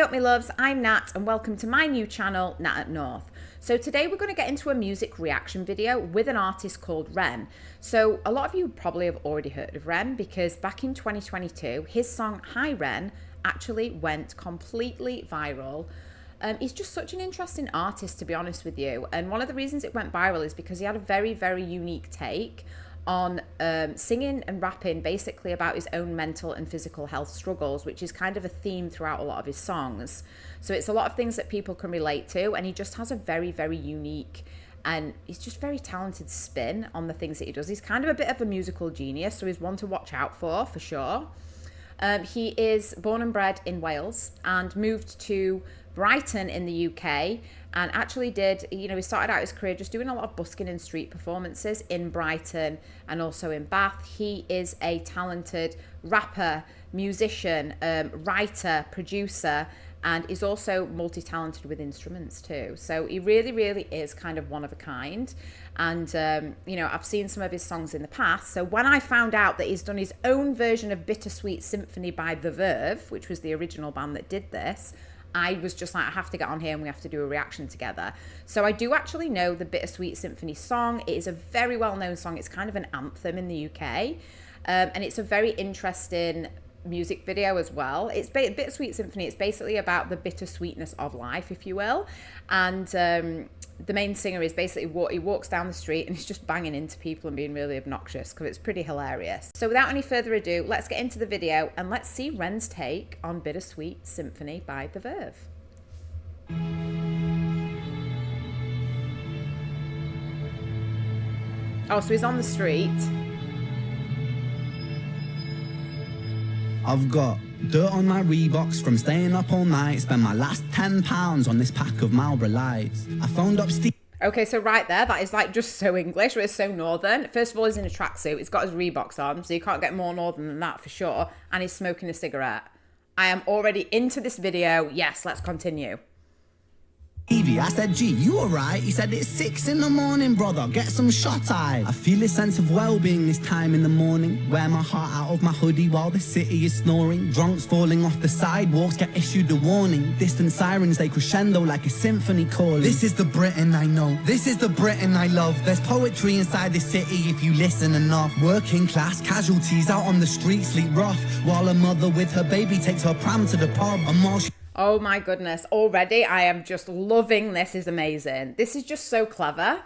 up, my loves? I'm Nat, and welcome to my new channel, Nat at North. So today we're going to get into a music reaction video with an artist called Ren. So a lot of you probably have already heard of Ren because back in 2022, his song Hi Ren actually went completely viral. He's just such an interesting artist, to be honest with you. And one of the reasons it went viral is because he had a very, very unique take on singing and rapping basically about his own mental and physical health struggles, which is kind of a theme throughout a lot of his songs. So it's a lot of things that people can relate to, and he just has a very, very unique and he's just very talented spin on the things that he does. He's kind of a bit of a musical genius, so he's one to watch out for sure. He is born and bred in Wales and moved to Brighton in the UK, and actually did, he started out his career just doing a lot of busking and street performances in Brighton and also in Bath. He is a talented rapper, musician, writer, producer, and is also multi-talented with instruments too. So he really, really is kind of one of a kind. And, I've seen some of his songs in the past. So when I found out that he's done his own version of Bittersweet Symphony by The Verve, which was the original band that did this, I was just like, I have to get on here and we have to do a reaction together. So I do actually know the Bittersweet Symphony song. It is a very well-known song. It's kind of an anthem in the UK. And it's a very interesting music video as well. It's Bittersweet Symphony. It's basically about the bittersweetness of life, if you will. And the main singer is basically he walks down the street and he's just banging into people and being really obnoxious because it's pretty hilarious. So without any further ado, let's get into the video and let's see Ren's take on Bittersweet Symphony by The Verve. Oh, so he's on the street. I've got dirt on my Reeboks from staying up all night. Spent my last £10 on this pack of Marlboro Lights. I phoned up Steve. Okay, so right there, that is like just so English, but it's so northern. First of all, he's in a tracksuit. He's got his Reeboks on, so you can't get more northern than that for sure. And he's smoking a cigarette. I am already into this video. Yes, let's continue. I said, gee, you alright? He said, it's 6 in the morning, brother, get some shut-eye. I feel a sense of well-being this time in the morning. Wear my heart out of my hoodie while the city is snoring. Drunks falling off the sidewalks get issued a warning. Distant sirens, they crescendo like a symphony calling. This is the Britain I know, this is the Britain I love. There's poetry inside the city if you listen enough. Working class casualties out on the street sleep rough, while a mother with her baby takes her pram to the pub. And while she Oh my goodness, already I am just loving this. Is amazing. This is just so clever.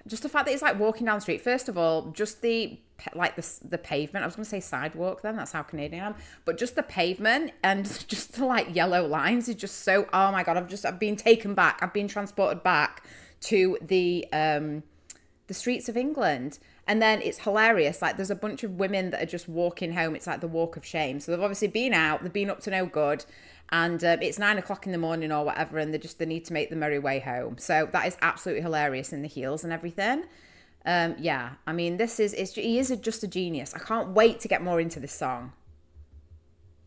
Just the fact that he's like walking down the street. First of all, just the pavement. I was going to say sidewalk then, that's how Canadian I am. But just the pavement and just the like yellow lines is just so, oh my God, I've been taken back. I've been transported back to the streets of England. And then it's hilarious. Like there's a bunch of women that are just walking home. It's like the walk of shame. So they've obviously been out. They've been up to no good. And it's 9 o'clock in the morning or whatever. And they need to make the merry way home. So that is absolutely hilarious in the heels and everything. Yeah, I mean, he is just a genius. I can't wait to get more into this song.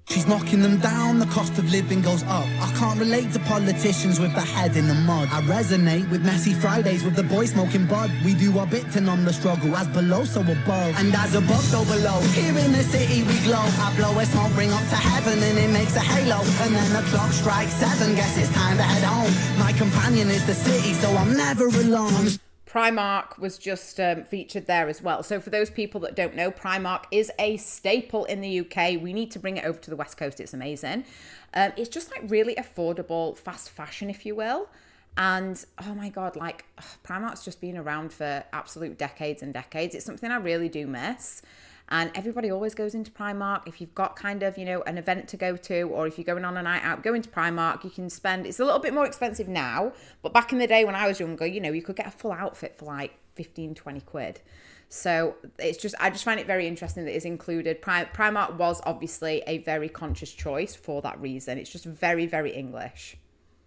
she's knocking them down, the cost of living goes up. I can't relate to politicians with their head in the mud. I resonate with messy Fridays with the boys smoking bud. We do our bit to numb the struggle, as below so above, and as above so below. Here in the city we glow, I blow a smoke ring up to heaven and it makes a halo. And then the clock strikes 7, guess it's time to head home. My companion is the city, so I'm never alone. Primark was just featured there as well. So for those people that don't know, Primark is a staple in the UK. We need to bring it over to the West Coast. It's amazing. It's just like really affordable, fast fashion, if you will. And oh my God, like Primark's just been around for absolute decades and decades. It's something I really do miss. And everybody always goes into Primark. If you've got kind of, you know, an event to go to, or if you're going on a night out, go into Primark. You can spend, it's a little bit more expensive now, but back in the day when I was younger, you know, you could get a full outfit for like 15, 20 quid. So it's just, I just find it very interesting that it's included. Primark was obviously a very conscious choice for that reason. It's just very, very English.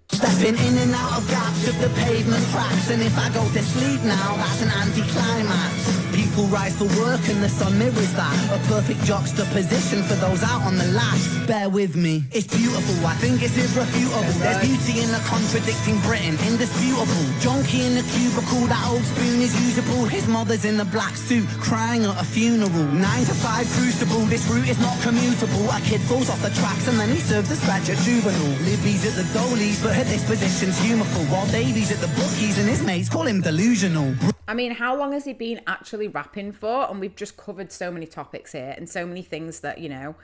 Stepping in and out of gaps of the pavement cracks, and if I go to sleep now, that's an anticlimax. People People rise for work and the sun mirrors that. A perfect juxtaposition for those out on the lash. Bear with me, it's beautiful, I think it's irrefutable. There's beauty in a contradicting Britain, indisputable. Jonky in the cubicle, that old spoon is usable. His mother's in the black suit, crying at a funeral. 9 to 5 crucible, this route is not commutable. A kid falls off the tracks and then he serves a scratch at juvenile. Libby's at the goalies, but her disposition's humorful. While Davy's at the bookies and his mates call him delusional. I mean, how long has he been actually rapping for? And we've just covered so many topics here and so many things that, you know,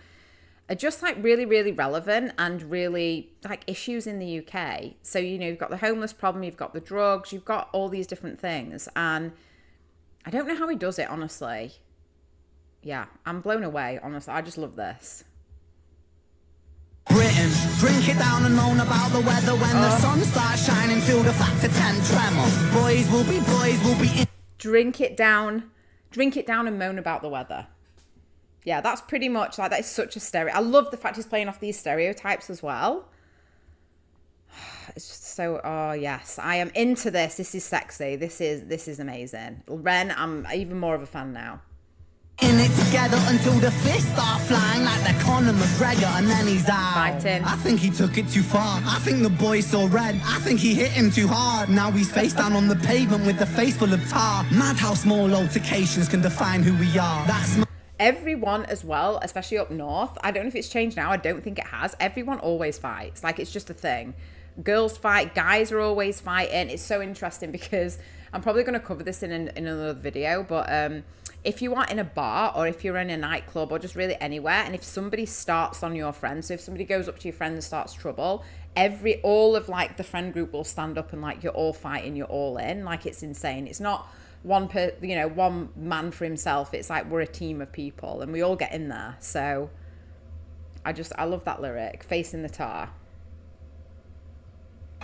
are just like really, really relevant and really like issues in the UK. So, you know, you've got the homeless problem, you've got the drugs, you've got all these different things. And I don't know how he does it, honestly. Yeah, I'm blown away, honestly. I just love this. Britain, drink it down and moan about the weather. When the sun starts shining, feel the factor 10 tremor. Boys will be in. Drink it down and moan about the weather. Yeah, that's pretty much like, that is such a stereo. I love the fact he's playing off these stereotypes as well. It's just so, oh yes, I am into this. This is sexy. This is amazing. Ren, I'm even more of a fan now. In it together until the fists start flying like they're Conor McGregor, and then he's out. Fighting. I think he took it too far. I think the boy saw red. I think he hit him too hard. Now he's face down on the pavement with the face full of tar. Mad how small altercations can define who we are. That's Everyone as well, especially up north. I don't know if it's changed now. I don't think it has. Everyone always fights. Like, it's just a thing. Girls fight. Guys are always fighting. It's so interesting because I'm probably going to cover this in another video, but if you are in a bar or if you're in a nightclub or just really anywhere, and if somebody starts on your friend, so if somebody goes up to your friend and starts trouble, all of like the friend group will stand up and like, you're all fighting, you're all in. Like, it's insane. It's not one man for himself. It's like, we're a team of people and we all get in there. So I love that lyric, facing the tar.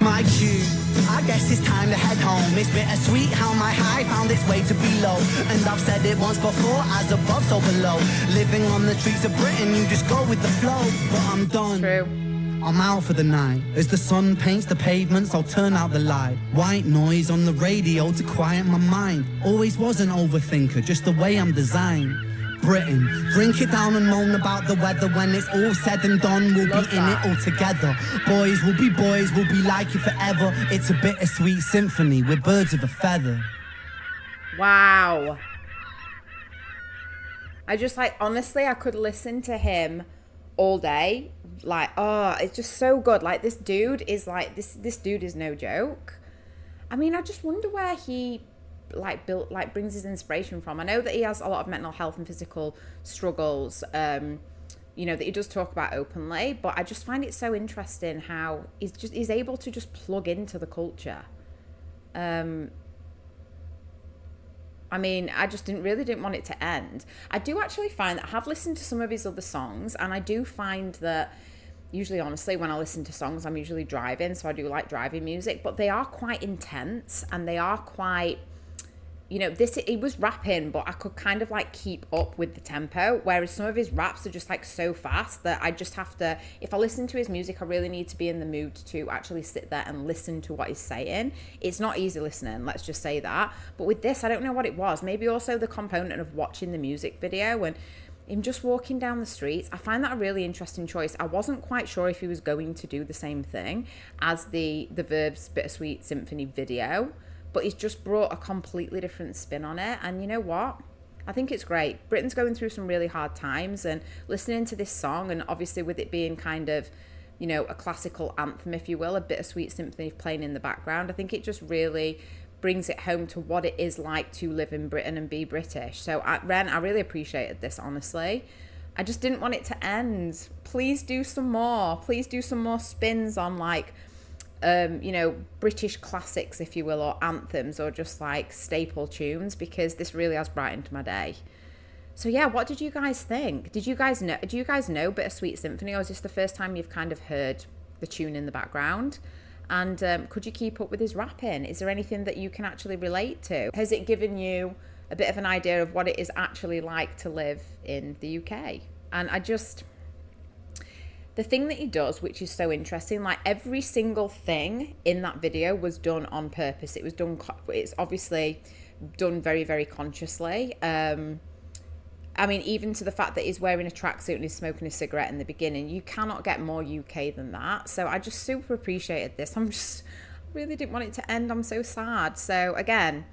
my cue. I guess it's time to head home. It's bittersweet how my high found its way to below. And I've said it once before, as above, so below. Living on the streets of Britain, you just go with the flow. But I'm done. True. I'm out for the night. As the sun paints the pavements, I'll turn out the light. White noise on the radio to quiet my mind. Always was an overthinker, just the way I'm designed. Britain, drink it down and moan about the weather. When it's all said and done, we'll be in it all together. Boys, we'll be like you forever. It's a bittersweet symphony, we're birds of a feather. Wow. I just like, honestly, I could listen to him all day. Like, oh, it's just so good. Like, this dude is like, this dude is no joke. I mean, I just wonder where he brings his inspiration from. I know that he has a lot of mental health and physical struggles, you know, that he does talk about openly, but I just find it so interesting how he's able to just plug into the culture. I mean, I just didn't want it to end. I do actually find that I have listened to some of his other songs, and I do find that usually, honestly, when I listen to songs, I'm usually driving, so I do like driving music, but they are quite intense, and they are quite, you know, he was rapping, but I could kind of like keep up with the tempo, whereas some of his raps are just like so fast that I just have to, if I listen to his music, I really need to be in the mood to actually sit there and listen to what he's saying. It's not easy listening, let's just say that. But with this, I don't know what it was. Maybe also the component of watching the music video and him just walking down the streets. I find that a really interesting choice. I wasn't quite sure if he was going to do the same thing as the Verve's Bittersweet Symphony video, but he's just brought a completely different spin on it. And you know what? I think it's great. Britain's going through some really hard times, and listening to this song, and obviously with it being kind of, you know, a classical anthem, if you will, a bittersweet symphony playing in the background, I think it just really brings it home to what it is like to live in Britain and be British. So Ren, I really appreciated this, honestly. I just didn't want it to end. Please do some more. Please do some more spins on like, you know, British classics, if you will, or anthems, or just like staple tunes, because this really has brightened my day. So yeah, what did you guys think? Do you guys know Bittersweet Symphony, or is this the first time you've kind of heard the tune in the background? And could you keep up with his rapping? Is there anything that you can actually relate to? Has it given you a bit of an idea of what it is actually like to live in the UK? And the thing that he does, which is so interesting, like every single thing in that video was done on purpose. It's obviously done very, very consciously. I mean, even to the fact that he's wearing a tracksuit and he's smoking a cigarette in the beginning, you cannot get more UK than that. So I just super appreciated this. Really didn't want it to end. I'm so sad. So again,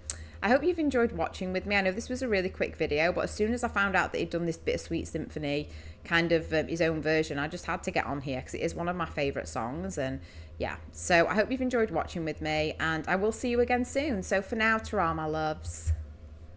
I hope you've enjoyed watching with me. I know this was a really quick video, but as soon as I found out that he'd done this Bittersweet Symphony, kind of his own version, I just had to get on here because it is one of my favourite songs. And yeah, so I hope you've enjoyed watching with me, and I will see you again soon. So for now, ta-ra, my loves.